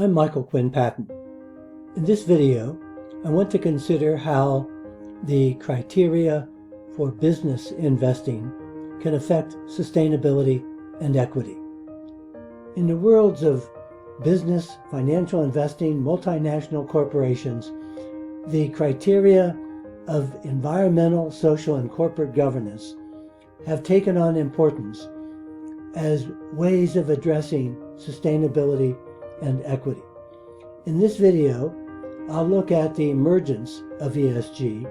I'm Michael Quinn Patton. In this video, I want to consider how the criteria for business investing can affect sustainability and equity. In the worlds of business, financial investing, multinational corporations, the criteria of environmental, social, and corporate governance have taken on importance as ways of addressing sustainability and equity. In this video, I'll look at the emergence of ESG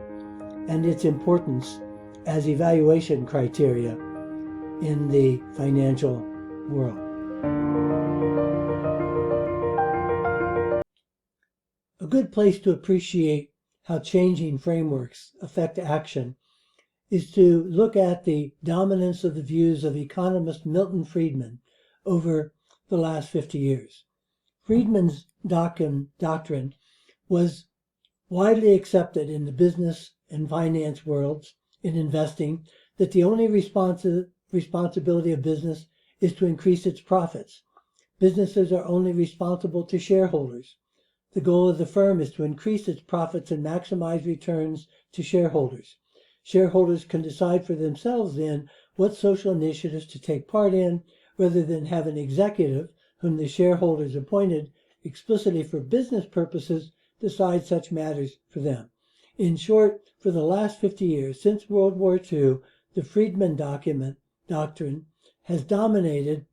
and its importance as evaluation criteria in the financial world. A good place to appreciate how changing frameworks affect action is to look at the dominance of the views of economist Milton Friedman over the last 50 years. Friedman's doctrine was widely accepted in the business and finance worlds in investing that the only responsibility of business is to increase its profits. Businesses are only responsible to shareholders. The goal of the firm is to increase its profits and maximize returns to shareholders. Shareholders can decide for themselves then what social initiatives to take part in, rather than have an executive whom the shareholders appointed explicitly for business purposes decide such matters for them. In short, for the last 50 years, since World War II, the Friedman doctrine has dominated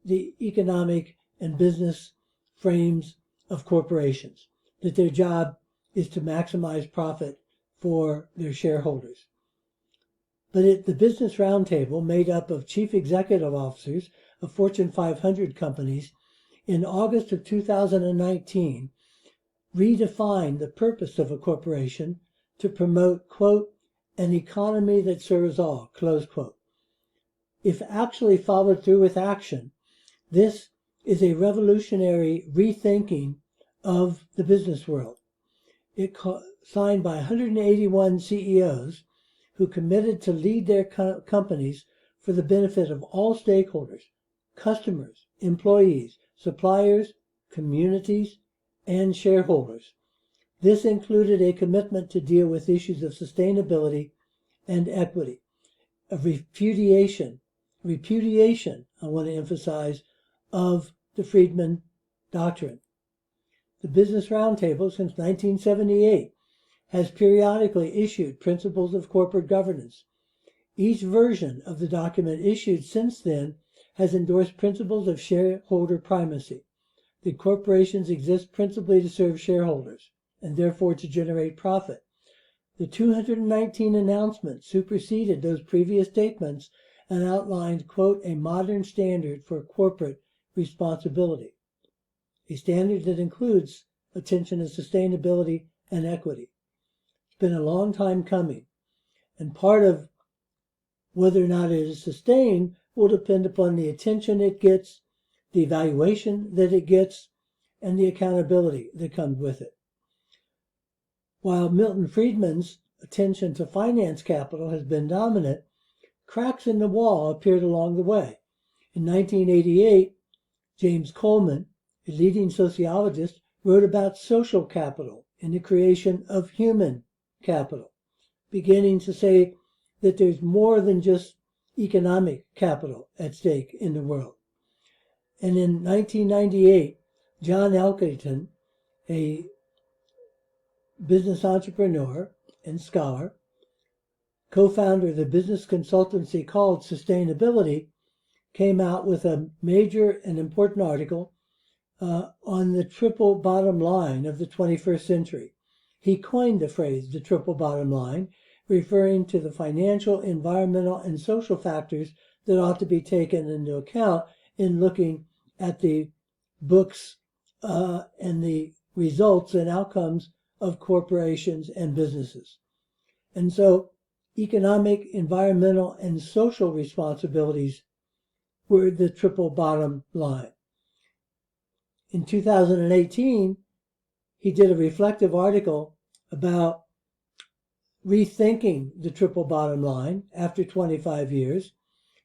the economic and business frames of corporations, that their job is to maximize profit for their shareholders. But the Business Roundtable, made up of chief executive officers of Fortune 500 companies, in August of 2019, redefined the purpose of a corporation to promote, quote, an economy that serves all, close quote. If actually followed through with action, this is a revolutionary rethinking of the business world. It signed by 181 CEOs who committed to lead their companies for the benefit of all stakeholders, customers, employees, suppliers, communities, and shareholders. This included a commitment to deal with issues of sustainability and equity, a repudiation, I want to emphasize, of the Friedman doctrine. The Business Roundtable, since 1978, has periodically issued principles of corporate governance. Each version of the document issued since then has endorsed principles of shareholder primacy, that corporations exist principally to serve shareholders, and therefore to generate profit. The 219 announcements superseded those previous statements and outlined, quote, a modern standard for corporate responsibility, a standard that includes attention to sustainability and equity. It's been a long time coming, and part of whether or not it is sustained will depend upon the attention it gets, the evaluation that it gets, and the accountability that comes with it. While Milton Friedman's attention to finance capital has been dominant, cracks in the wall appeared along the way. In 1988, James Coleman, a leading sociologist, wrote about social capital and the creation of human capital, beginning to say that there's more than just economic capital at stake in the world. And in 1998, John Elkington, a business entrepreneur and scholar, co-founder of the business consultancy called Sustainability, came out with a major and important article on the triple bottom line of the 21st century. He coined the phrase, the triple bottom line, referring to the financial, environmental, and social factors that ought to be taken into account in looking at the books and the results and outcomes of corporations and businesses. And so economic, environmental, and social responsibilities were the triple bottom line. In 2018, he did a reflective article about rethinking the triple bottom line after 25 years.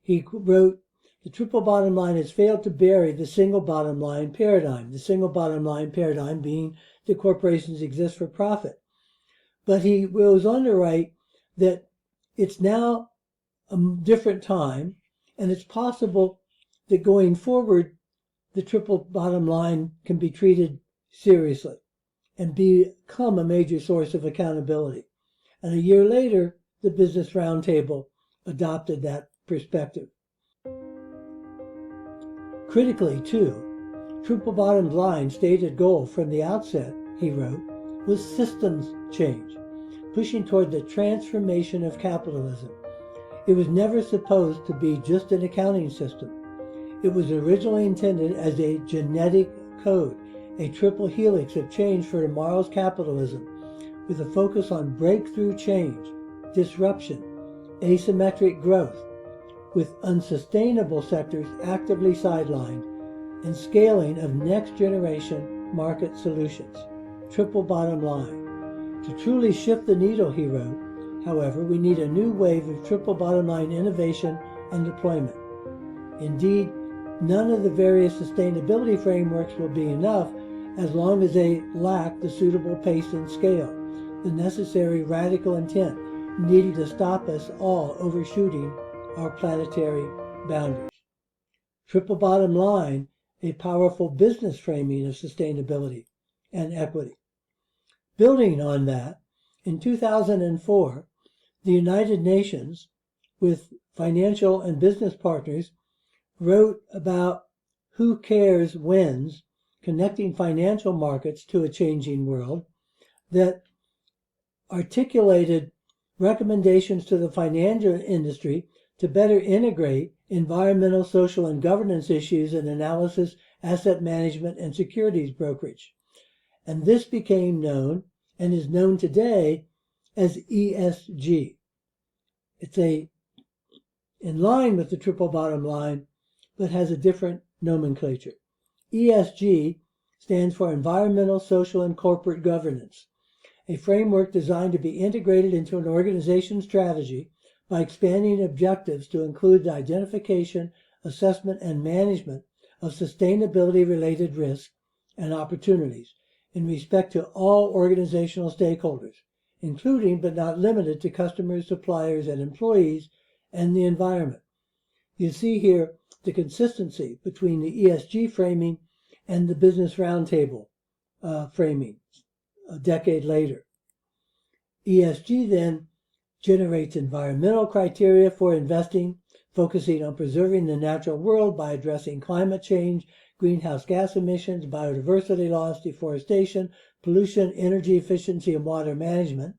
He wrote, The triple bottom line has failed to bury the single bottom line paradigm, the single bottom line paradigm being that corporations exist for profit. But he goes on to write that it's now a different time, and it's possible that going forward, the triple bottom line can be treated seriously and become a major source of accountability. And a year later, the Business Roundtable adopted that perspective. Critically, too, triple bottom line's stated goal from the outset, he wrote, was systems change, pushing toward the transformation of capitalism. It was never supposed to be just an accounting system. It was originally intended as a genetic code, a triple helix of change for tomorrow's capitalism, with a focus on breakthrough change, disruption, asymmetric growth, with unsustainable sectors actively sidelined, and scaling of next-generation market solutions. Triple bottom line. To truly shift the needle, he wrote, however, we need a new wave of triple bottom line innovation and deployment. Indeed, none of the various sustainability frameworks will be enough as long as they lack the suitable pace and scale, the necessary radical intent needed to stop us all overshooting our planetary boundaries. Triple bottom line, a powerful business framing of sustainability and equity. Building on that, in 2004, the United Nations, with financial and business partners, wrote about Who Cares Wins, Connecting Financial Markets to a Changing World, that articulated recommendations to the financial industry to better integrate environmental, social, and governance issues in analysis, asset management, and securities brokerage. And this became known, and is known today, as ESG. It's in line with the triple bottom line, but has a different nomenclature. ESG stands for Environmental, Social, and Corporate Governance, a framework designed to be integrated into an organization's strategy by expanding objectives to include the identification, assessment, and management of sustainability-related risks and opportunities in respect to all organizational stakeholders, including but not limited to customers, suppliers, and employees, and the environment. You see here the consistency between the ESG framing and the Business Roundtable framing a decade later. ESG then generates environmental criteria for investing, focusing on preserving the natural world by addressing climate change, greenhouse gas emissions, biodiversity loss, deforestation, pollution, energy efficiency, and water management.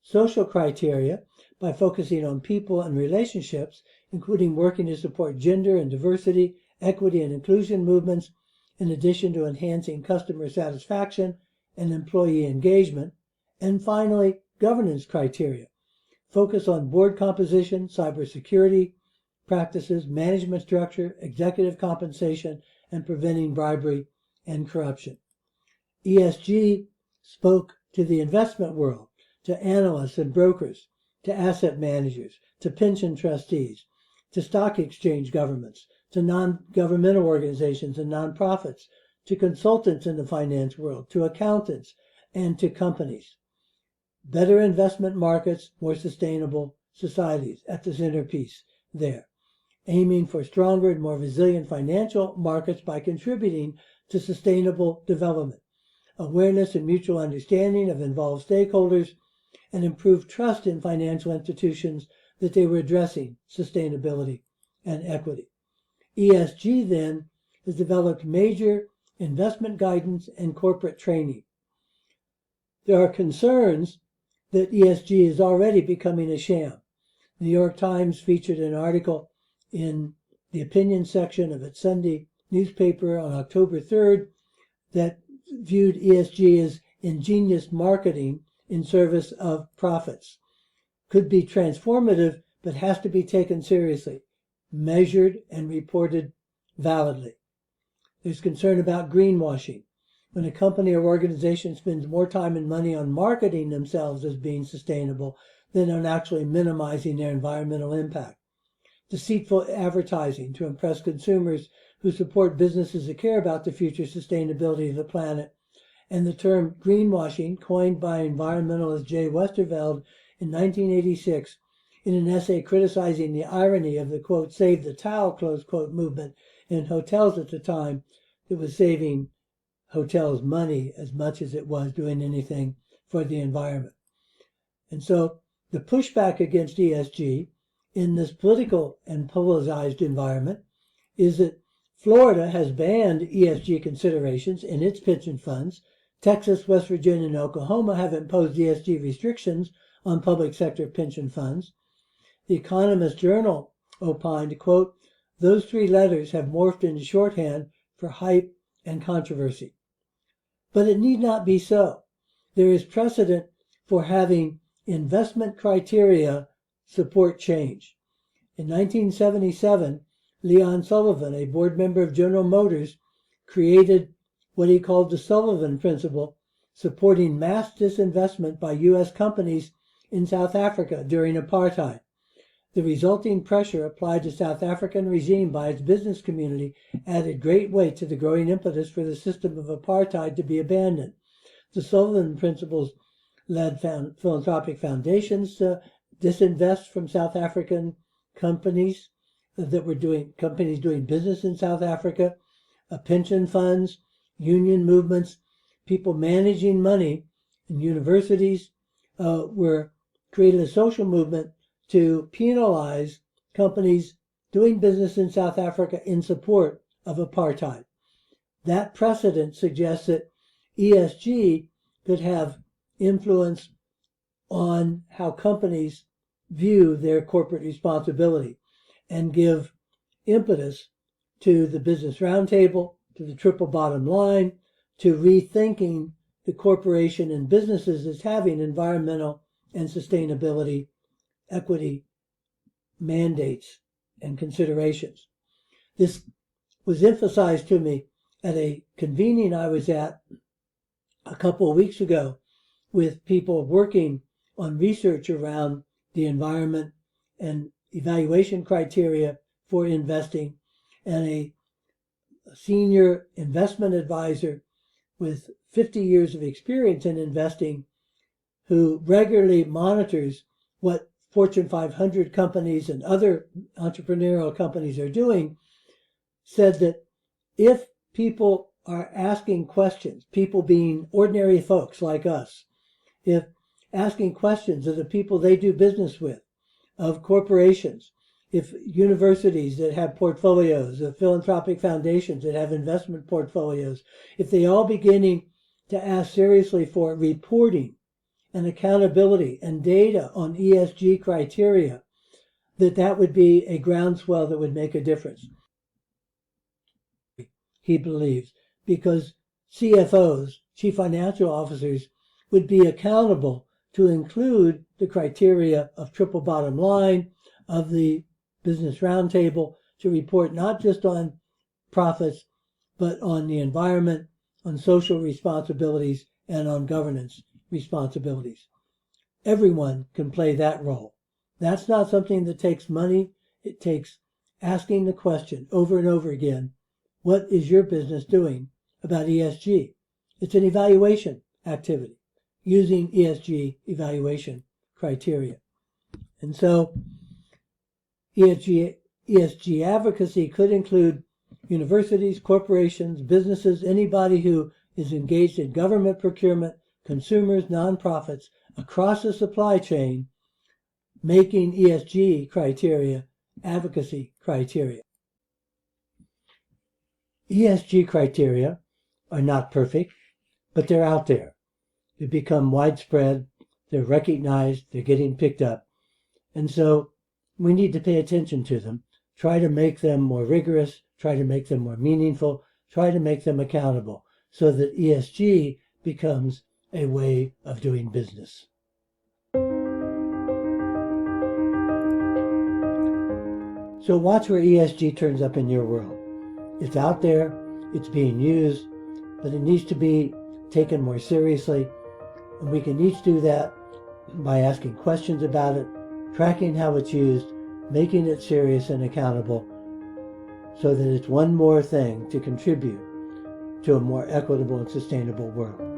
Social criteria by focusing on people and relationships, including working to support gender and diversity, equity, and inclusion movements, in addition to enhancing customer satisfaction and employee engagement. And finally, governance criteria. Focus on board composition, cybersecurity practices, management structure, executive compensation, and preventing bribery and corruption. ESG spoke to the investment world, to analysts and brokers, to asset managers, to pension trustees, to stock exchange governments, to non-governmental organizations and nonprofits, to consultants in the finance world, to accountants, and to companies. Better investment markets, more sustainable societies at the centerpiece there, aiming for stronger and more resilient financial markets by contributing to sustainable development, awareness and mutual understanding of involved stakeholders, and improved trust in financial institutions that they were addressing sustainability and equity. ESG then has developed major investment guidance and corporate training. There are concerns that ESG is already becoming a sham. The New York Times featured an article in the opinion section of its Sunday newspaper on October 3rd that viewed ESG as ingenious marketing in service of profits. Could be transformative, but has to be taken seriously, measured and reported validly. There's concern about greenwashing. When a company or organization spends more time and money on marketing themselves as being sustainable than on actually minimizing their environmental impact. deceitful advertising to impress consumers who support businesses that care about the future sustainability of the planet, and the term greenwashing, coined by environmentalist Jay Westerveld in 1986 in an essay criticizing the irony of the, quote, save the towel, close quote, movement in hotels at the time that was saving hotels money as much as it was doing anything for the environment. And so the pushback against ESG in this political and polarized environment is that Florida has banned ESG considerations in its pension funds. Texas, West Virginia, and Oklahoma have imposed ESG restrictions on public sector pension funds. The Economist Journal opined, quote, those three letters have morphed into shorthand for hype and controversy. But it need not be so. There is precedent for having investment criteria support change. In 1977, Leon Sullivan, a board member of General Motors, created what he called the Sullivan Principle, supporting mass disinvestment by U.S. companies in South Africa during apartheid. The resulting pressure applied to South African regime by its business community added great weight to the growing impetus for the system of apartheid to be abandoned. The Sullivan Principles led philanthropic foundations to disinvest from South African companies that were doing business in South Africa, pension funds, union movements, people managing money in universities were creating a social movement to penalize companies doing business in South Africa in support of apartheid. That precedent suggests that ESG could have influence on how companies view their corporate responsibility and give impetus to the Business Roundtable, to the triple bottom line, to rethinking the corporation and businesses as having environmental and sustainability, equity mandates and considerations. This was emphasized to me at a convening I was at a couple of weeks ago with people working on research around the environment and evaluation criteria for investing, and a senior investment advisor with 50 years of experience in investing who regularly monitors what Fortune 500 companies and other entrepreneurial companies are doing, said that if people are asking questions, people being ordinary folks like us, if asking questions of the people they do business with, of corporations, if universities that have portfolios, of philanthropic foundations that have investment portfolios, if they all beginning to ask seriously for reporting and accountability and data on ESG criteria, that would be a groundswell that would make a difference. He believes, because CFOs, chief financial officers, would be accountable to include the criteria of triple bottom line, of the Business Roundtable, to report not just on profits, but on the environment, on social responsibilities, and on governance responsibilities. Everyone can play that role. That's not something that takes money. It takes asking the question over and over again, what is your business doing about ESG? It's an evaluation activity using ESG evaluation criteria. And so ESG advocacy could include universities, corporations, businesses, anybody who is engaged in government procurement, consumers, nonprofits, across the supply chain, making ESG criteria advocacy criteria. ESG criteria are not perfect, but they're out there. They've become widespread, they're recognized, they're getting picked up. And so we need to pay attention to them, try to make them more rigorous, try to make them more meaningful, try to make them accountable, so that ESG becomes a way of doing business. So watch where ESG turns up in your world. It's out there, it's being used, but it needs to be taken more seriously. And we can each do that by asking questions about it, tracking how it's used, making it serious and accountable so that it's one more thing to contribute to a more equitable and sustainable world.